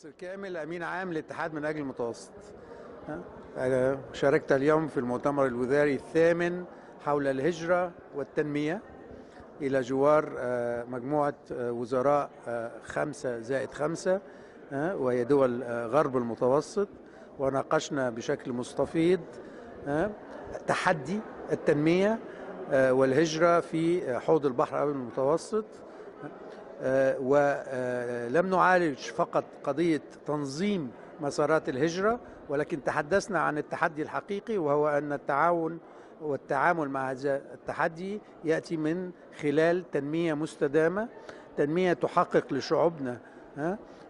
ناصر كامل أمين عام للاتحاد من أجل المتوسط. أنا شاركت اليوم في المؤتمر الوزاري الثامن حول الهجرة والتنمية إلى جوار مجموعة وزراء 5+5 وهي دول غرب المتوسط، وناقشنا بشكل مستفيض تحدي التنمية والهجرة في حوض البحر الأبيض المتوسط. ولم نعالج فقط قضية تنظيم مسارات الهجرة، ولكن تحدثنا عن التحدي الحقيقي، وهو أن التعاون والتعامل مع هذا التحدي يأتي من خلال تنمية مستدامة، تنمية تحقق لشعوبنا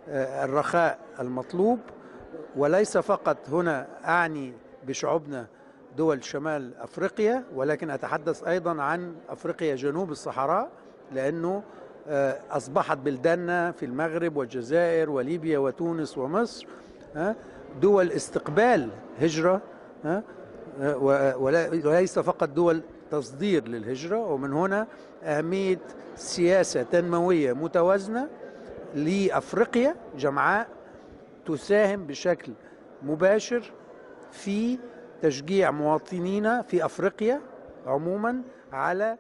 الرخاء المطلوب. وليس فقط هنا أعني بشعوبنا دول شمال أفريقيا، ولكن أتحدث أيضا عن أفريقيا جنوب الصحراء، لأنه أصبحت بلداننا في المغرب والجزائر وليبيا وتونس ومصر دول استقبال هجرة وليس فقط دول تصدير للهجرة. ومن هنا أهمية سياسة تنموية متوازنة لأفريقيا جمعاء تساهم بشكل مباشر في تشجيع مواطنينا في أفريقيا عموما على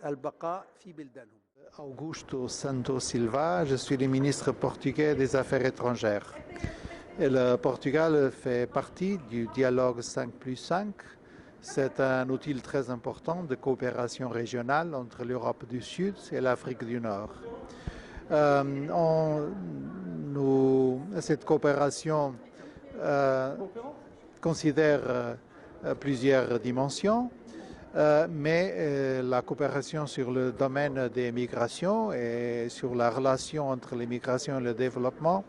البقاء في بلدانهم. Augusto Santos Silva, je suis le ministre portugais des Affaires étrangères. Et le Portugal fait partie du dialogue 5+5. C'est un outil très important de coopération régionale entre l'Europe du Sud et l'Afrique du Nord. Cette coopération considère plusieurs dimensions. Mais la coopération sur le domaine des migrations et sur la relation entre les migrations et le développement,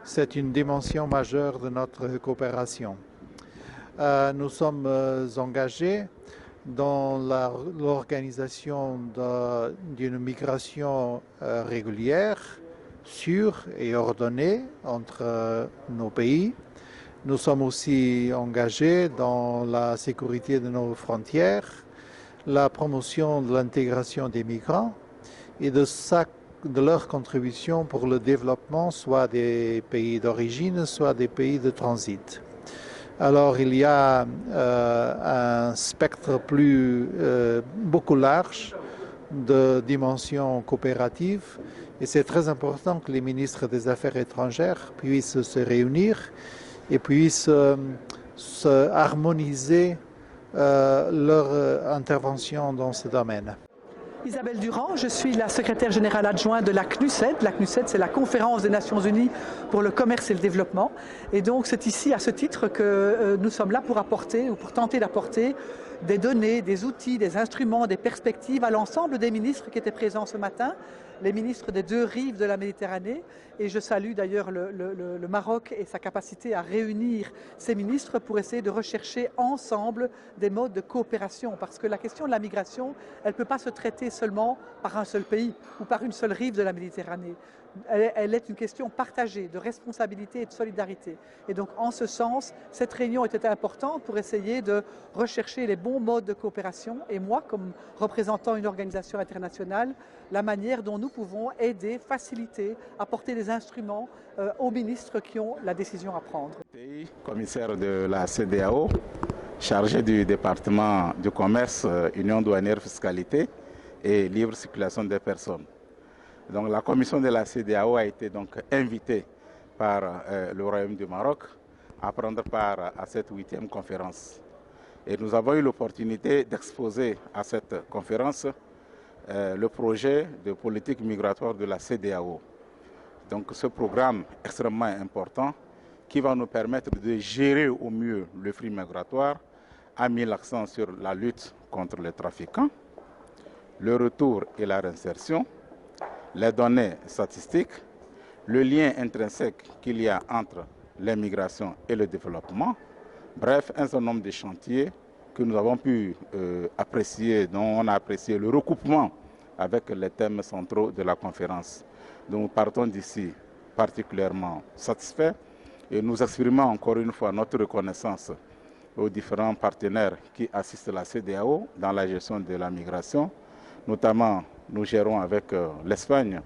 c'est une dimension majeure de notre coopération. Nous sommes engagés dans l'organisation d'une migration régulière, sûre et ordonnée entre nos pays. Nous sommes aussi engagés dans la sécurité de nos frontières, la promotion de l'intégration des migrants et de leur contribution pour le développement, soit des pays d'origine, soit des pays de transit. Alors il y a un spectre beaucoup large de dimensions coopératives, et c'est très important que les ministres des Affaires étrangères puissent se réunir et puissent harmoniser leur intervention dans ce domaine. Isabelle Durand, je suis la secrétaire générale adjointe de la CNUSED. La CNUSED, c'est la Conférence des Nations Unies pour le commerce et le développement. Et donc, c'est ici, à ce titre, que nous sommes là pour apporter, ou pour tenter d'apporter, des données, des outils, des instruments, des perspectives à l'ensemble des ministres qui étaient présents ce matin, les ministres des deux rives de la Méditerranée. Et je salue d'ailleurs le Maroc et sa capacité à réunir ces ministres pour essayer de rechercher ensemble des modes de coopération. Parce que la question de la migration, elle ne peut pas se traiter seulement par un seul pays ou par une seule rive de la Méditerranée. Elle est une question partagée de responsabilité et de solidarité. Et donc, en ce sens, cette réunion était importante pour essayer de rechercher les bons modes de coopération. Et moi, comme représentant une organisation internationale, la manière dont nous pouvons aider, faciliter, apporter des instruments aux ministres qui ont la décision à prendre. Commissaire de la CEDEAO, chargé du département du commerce, union douanière, fiscalité et libre circulation des personnes. Donc, la commission de la CEDEAO a été donc invitée par le Royaume du Maroc à prendre part à cette 8e conférence. Et nous avons eu l'opportunité d'exposer à cette conférence le projet de politique migratoire de la CEDEAO. Donc ce programme extrêmement important qui va nous permettre de gérer au mieux le flux migratoire a mis l'accent sur la lutte contre les trafiquants, le retour et la réinsertion, les données statistiques, le lien intrinsèque qu'il y a entre l'immigration et le développement. Bref, un certain nombre de chantiers que nous avons pu apprécier, dont on a apprécié le recoupement avec les thèmes centraux de la conférence. Donc nous partons d'ici particulièrement satisfaits et nous exprimons encore une fois notre reconnaissance aux différents partenaires qui assistent la CEDEAO dans la gestion de la migration. Notamment, nous gérons avec l'Espagne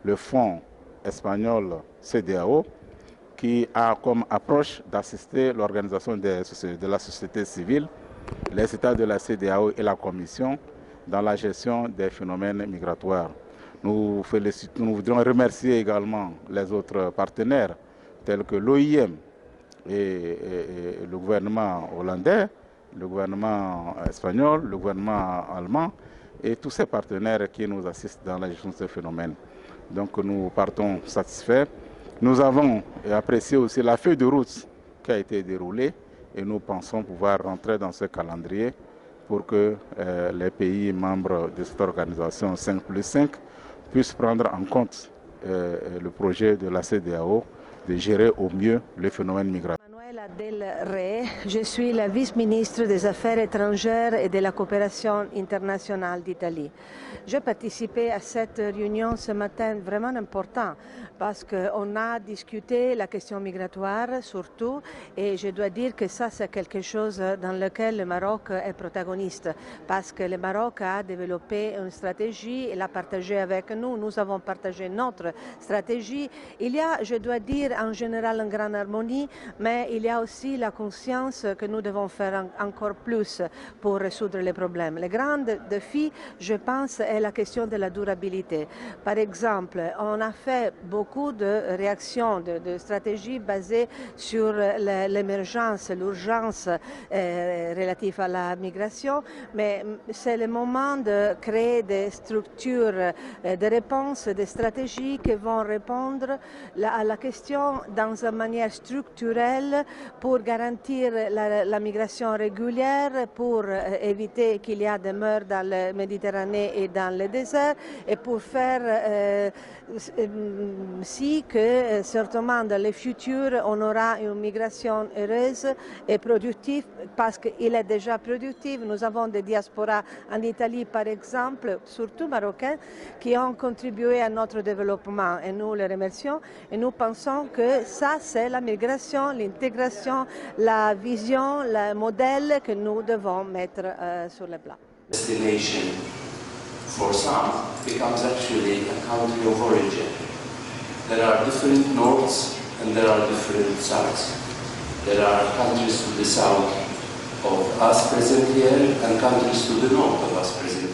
le fonds espagnol CEDEAO qui a comme approche d'assister l'organisation de la société civile, les États de la CEDEAO et la Commission dans la gestion des phénomènes migratoires. Nous voudrions remercier également les autres partenaires tels que l'OIM et le gouvernement hollandais, le gouvernement espagnol, le gouvernement allemand et tous ces partenaires qui nous assistent dans la gestion de ces phénomènes. Donc nous partons satisfaits. Nous avons apprécié aussi la feuille de route qui a été déroulée et nous pensons pouvoir rentrer dans ce calendrier pour que les pays membres de cette organisation 5+5 puissent prendre en compte le projet de la CEDEAO de gérer au mieux le phénomène migratoire. Manuela Del Re, je suis la vice-ministre des Affaires étrangères et de la coopération internationale d'Italie. J'ai participé à cette réunion ce matin vraiment important parce qu'on a discuté la question migratoire surtout et je dois dire que ça c'est quelque chose dans lequel le Maroc est protagoniste parce que le Maroc a développé une stratégie et l'a partagée avec nous. Nous avons partagé notre stratégie. Il y a, je dois dire, en général une grande harmonie, mais il y a aussi la conscience que nous devons faire encore plus pour résoudre les problèmes. Le grand défi, je pense, est la question de la durabilité. Par exemple, on a fait beaucoup de réactions, de stratégies basées sur l'émergence, l'urgence relative à la migration, mais c'est le moment de créer des structures de réponse, des stratégies qui vont répondre à la question dans une manière structurelle pour garantir la migration régulière, pour éviter qu'il y ait des meurtres dans la Méditerranée et dans le désert et pour faire si que certainement dans le futur on aura une migration heureuse et productive parce qu'il est déjà productive. Nous avons des diasporas en Italie par exemple, surtout marocaines, qui ont contribué à notre développement et nous les remercions et nous pensons que ça c'est la migration, l'intégration, la vision, le modèle que nous devons mettre sur le plat. Destination for some becomes actually a country of origin. There are different norths and there are different souths. There are countries to the south of us present here and countries to the north of us present